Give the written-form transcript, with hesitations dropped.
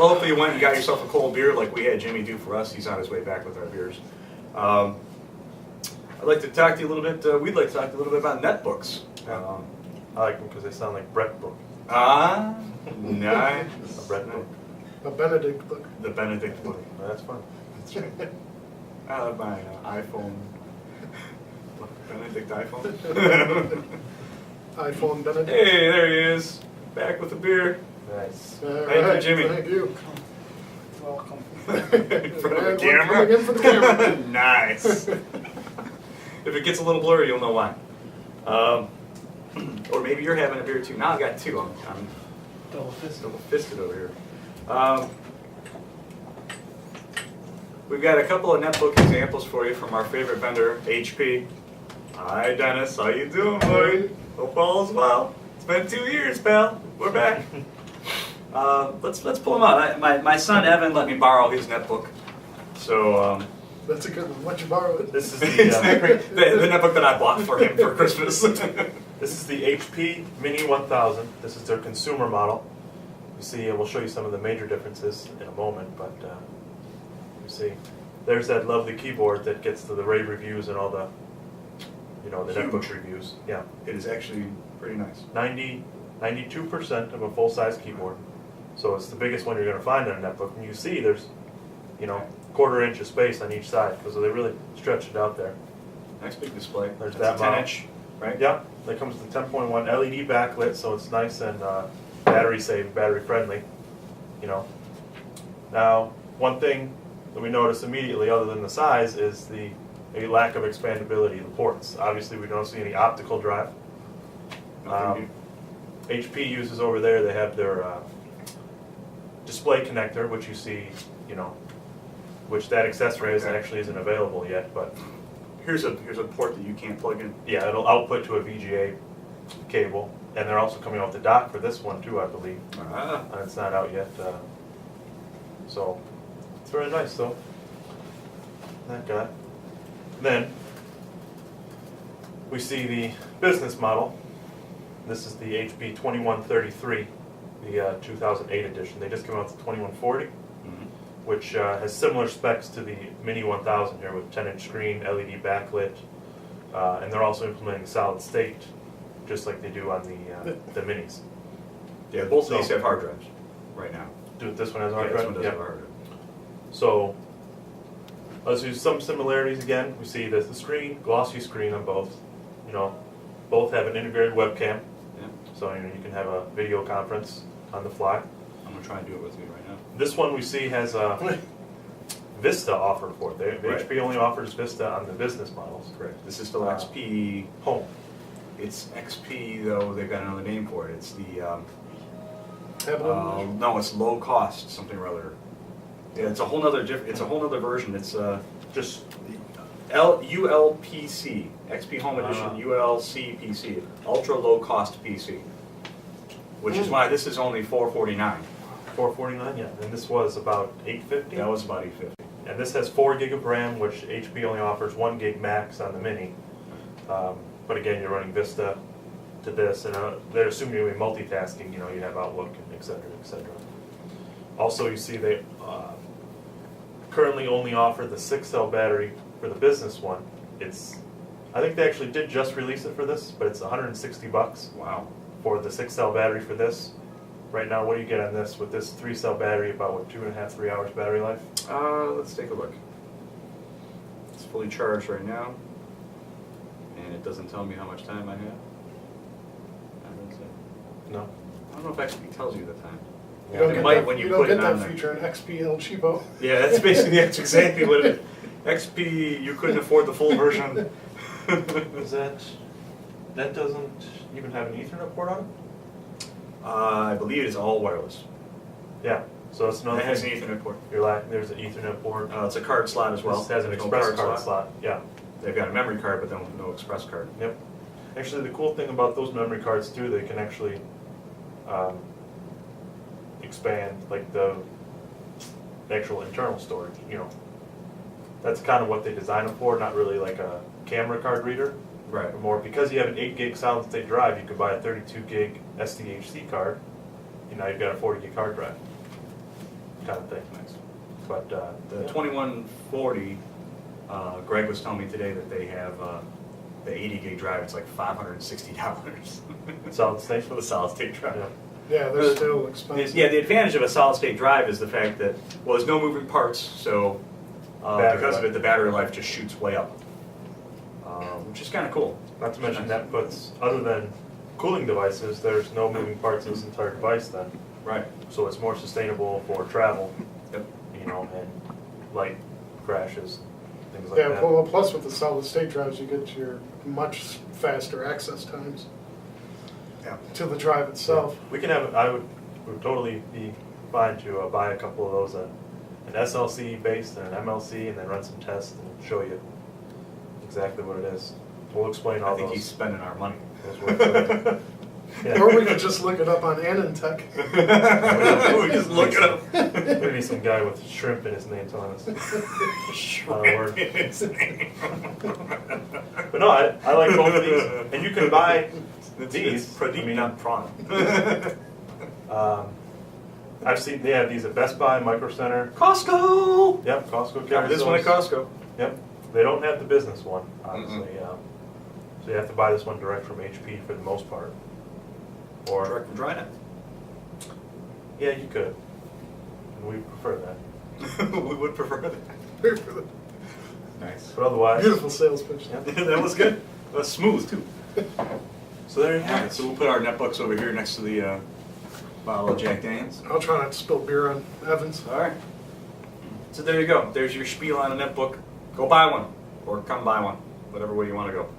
Well, hopefully you went and got yourself a cold beer like we had Jimmy do for us. He's on his way back with our beers. I'd like to talk to you a little bit, we'd like to talk to you a little bit about netbooks. I like them because they sound like Brett book. Nice. A Brett book. A Benedict book. The Benedict book. Well, that's fun. That's right. I love my iPhone. Benedict iPhone. iPhone Benedict. Hey, there he is. Back with the beer. Nice. Thank you, Jimmy. Thank you. Welcome. In front of the Coming camera. in for the camera. Nice. If it gets a little blurry, you'll know why. Or maybe you're having a beer too. Now I've got two. I'm Double fist. double fisted over here. We've got a couple of netbook examples for you from our favorite vendor, HP. Hi, Dennis. How you doing, boy? Hope all is well. It's been 2 years, pal. We're back. Let's pull them out. My son Evan let me borrow his netbook. So That's a good one. Let you borrow it. This is it's the not great. The netbook that I bought for him for Christmas. this is the HP Mini 1000. This is their consumer model. You see, we'll show you some of the major differences in a moment, but you see, there's that lovely keyboard that gets to the rave reviews and all the, the Huge. netbook reviews. Yeah, It is actually pretty nice. 92% of a full-size keyboard. So it's the biggest one you're going to find on a netbook. And you see there's, quarter inch of space on each side because they really stretch it out there. Nice big display. There's That's that a 10 model. inch, right? Yeah, that comes with 10.1 LED backlit, so it's nice and battery safe, battery friendly. Now, one thing that we notice immediately, other than the size, is a lack of expandability of the ports. Obviously, we don't see any optical drive. Nothing HP uses over there. They have their display connector, which you see, which that accessory actually isn't available yet, but Here's a port that you can't plug in. yeah, it'll output to a VGA cable, and they're also coming off the dock for this one too, I believe. It's not out yet, so it's very nice though. That guy. Then we see the business model. This is the HP 2133, the 2008 edition. They just came out with the 2140. Which has similar specs to the Mini 1000 here with 10-inch screen, LED backlit, and they're also implementing solid state, just like they do on the Minis. Yeah, both of these have hard drives right now. This one has hard Yeah, this drive? one does have a hard drive. So let's use some similarities again. We see there's the screen, glossy screen on both. Both have an integrated webcam, Yeah. so you can have a video conference on the fly. I'm gonna try and do it with you right now. This one we see has a Vista offered for it. Right. HP only offers Vista on the business models. Correct. This is still XP. Home. It's XP though. They've got another name for it. It's the Tablet. no. It's low cost something or other. Yeah, it's a whole nother It's a whole nother version. It's Just ULPC XP Home Edition Ah. ULCPC Ultra Low Cost PC, which is why this is only $449. $449, yeah. And this was about $850. That was about $850. And this has 4 gig of RAM, which HP only offers 1 gig max on the Mini. But again, you're running Vista to this, and they're assuming you'll be multitasking. You have Outlook and et cetera, et cetera. Also, you see they currently only offer the 6-cell battery for the business one. I think they actually did just release it for this, but it's $160 Wow. for the 6-cell battery for this. Right now, what do you get on this? With this 3-cell battery, about 2.5, 3 hours battery life? Let's take a look. It's fully charged right now, and it doesn't tell me how much time I have. No. I don't know if XP tells you the time. You don't It get might that, when you don't put get it on that there. feature in XP El Cheapo. Yeah, that's exactly what it is. XP, you couldn't afford the full version. Is that doesn't even have an Ethernet port on it? I believe it is all wireless. Yeah. So that's another It has an thing. Ethernet port. There's an Ethernet port. It's a card slot as well. This has an There's no express card slot. Yeah. They've got a memory card, but no express card. Yep. Actually, the cool thing about those memory cards too, they can actually expand like the actual internal storage. That's kind of what they design them for. Not really like a camera card reader. Right. More because you have an 8 gig solid state drive, you could buy a 32 gig SDHC card. You've got a 40 gig hard drive. kind of thing. Nice. But The yeah. 2140, Greg was telling me today that they have the 80 gig drive. It's like $560 Solid state? for the solid state drive. Yeah. Yeah, they're still expensive. Yeah, the advantage of a solid state drive is the fact that, well, there's no moving parts, so Battery because of life. it, the battery life just shoots way up, which is kind of cool. Not to mention that puts, other than cooling devices, there's no moving parts in this entire device then. Right. So it's more sustainable for travel, Yep. you know, and light crashes, things like Yeah, that. well, plus with the solid state drives, you get your much faster access times Yeah. to the drive itself. We can have, would totally be fine to buy a couple of those, an SLC based and an MLC, and then run some tests and show you exactly what it is. We'll explain all I think those. he's spending our money. those words. Yeah. Or we could just look it up on Anintech. We just look it up. Maybe some guy with shrimp in his name telling us. Shrimp in his name. But no, I like both of these, and you can buy It's these. Pradeep, I mean, not prawn. I've seen they have these at Best Buy, Micro Center. Costco! Yep, Costco Got carries this one at those. Costco. Yep, they don't have the business one, obviously. So you have to buy this one direct from HP for the most part. Or Direct from Trinet. yeah, you could. And we prefer that. We would prefer that. Beautiful Nice. But otherwise, sales pitch. Yep. That was good. That was smooth, too. So there you have Alright, it. so we'll put our netbooks over here next to the bottle of Jack Daniels. I'll try not to spill beer on Evans. Alright. So there you go. There's your spiel on a netbook. Go buy one. Or come buy one. Whatever way you want to go.